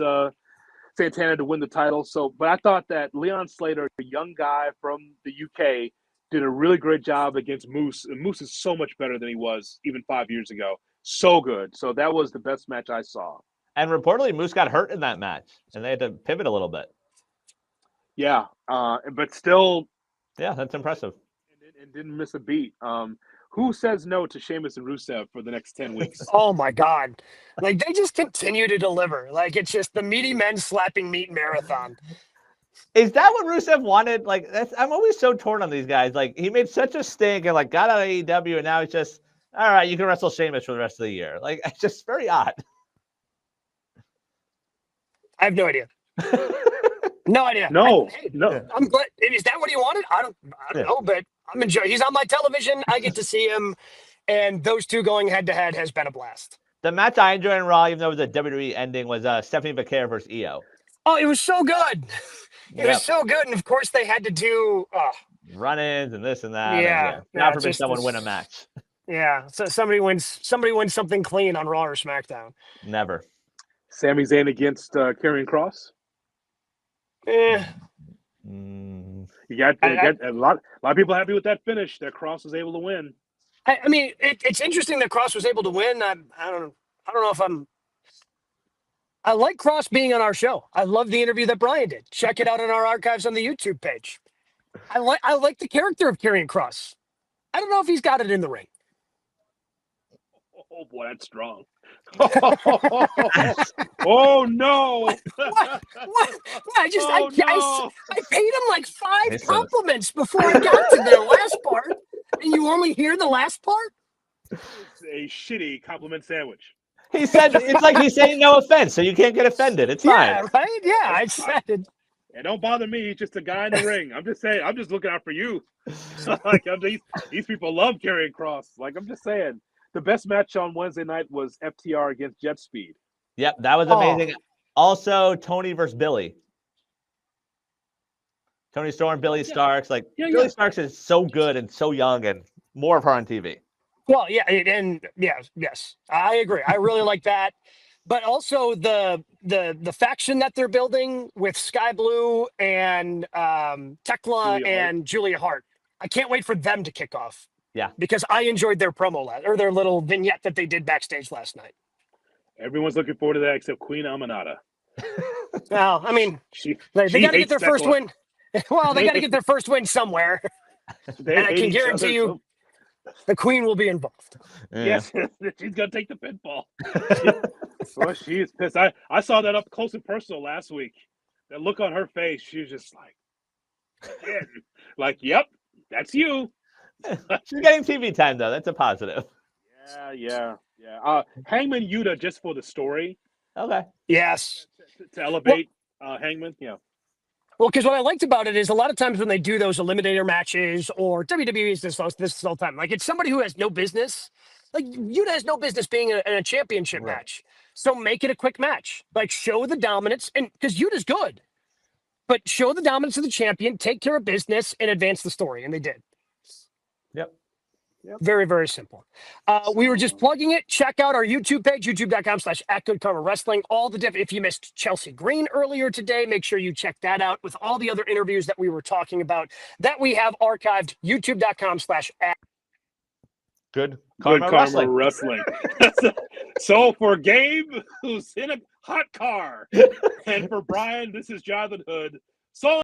Santana to win the title. But I thought that Leon Slater, a young guy from the UK, did a really great job against Moose. And Moose is so much better than he was even 5 years ago. So good. So that was the best match I saw. And reportedly, Moose got hurt in that match, and they had to pivot a little bit. Yeah, but still, Yeah, that's impressive. And didn't miss a beat. Who says no to Sheamus and Rusev for the next 10 weeks? Oh my God. Like they just continue to deliver. Like it's just the meaty men slapping meat marathon. Is that what Rusev wanted? Like, I'm always so torn on these guys. Like, he made such a stink and like got out of AEW, and now he's just all right. You can wrestle Sheamus for the rest of the year. Like, it's just very odd. I have no idea. No idea. No. I'm glad. Is that what he wanted? I don't know, but I'm enjoying. He's on my television. I get to see him, and those two going head to head has been a blast. The match I enjoyed in Raw, even though it was a WWE ending, was Stephanie McCare versus Io. Oh, it was so good. It was so good, and of course they had to do run-ins and this and that. Yeah, and, God forbid someone win a match. Yeah, so somebody wins something clean on Raw or SmackDown. Never. Sami Zayn against Karrion Kross. Eh. You got a lot of people happy with that finish. That Kross was able to win. I mean, it's interesting that Kross was able to win. I don't know if I like Kross being on our show. I love the interview that Brian did. Check it out in our archives on the YouTube page. I like the character of Karrion Kross. I don't know if he's got it in the ring. Oh boy, that's strong. Oh no! What? I paid him like 5 compliments before I got to the last part, and you only hear the last part. It's a shitty compliment sandwich. He said it's like he's saying no offense, so you can't get offended. It's fine. Yeah, right? Yeah, I said it. And don't bother me. He's just a guy in the ring. I'm just saying. I'm just looking out for you. Like these people love Karrion Kross. Like I'm just saying. The best match on Wednesday night was FTR against Jet Speed. Yep, that was amazing. Also, Tony versus Billy. Tony Storm, Billy Starks. Like Billy Starks is so good and so young, and more of her on TV. Well, yeah, and yes, I agree. I really like that. But also the faction that they're building with Sky Blue and Tekla and Julia Hart. I can't wait for them to kick off. Yeah, because I enjoyed their promo or their little vignette that they did backstage last night. Everyone's looking forward to that except Queen Aminata. Well, I mean, they got to get their first win. Well, they got to get their first win somewhere. And I can guarantee you, the Queen will be involved. Yeah. Yes, she's gonna take the pinfall. Well, she is pissed. I saw that up close and personal last week. That look on her face, she was just like, yep, that's you. She's getting TV time though. That's a positive. Yeah. Hangman Yuta just for the story. Okay. Yes. To elevate Hangman. Yeah. Well, because what I liked about it is a lot of times when they do those eliminator matches or WWE is this all the time. Like it's somebody who has no business. Like Yuta has no business being in a championship match. So make it a quick match. Like show the dominance, and because Yuta's good, but show the dominance of the champion, take care of business, and advance the story, and they did. Yep. Very, very simple. We were just plugging it. Check out our YouTube page, youtube.com/@GoodKarmaWrestling. All the if you missed Chelsea Green earlier today, make sure you check that out with all the other interviews that we were talking about that we have archived, Good Karma Wrestling. So for Gabe, who's in a hot car, and for Brian, this is JHood. So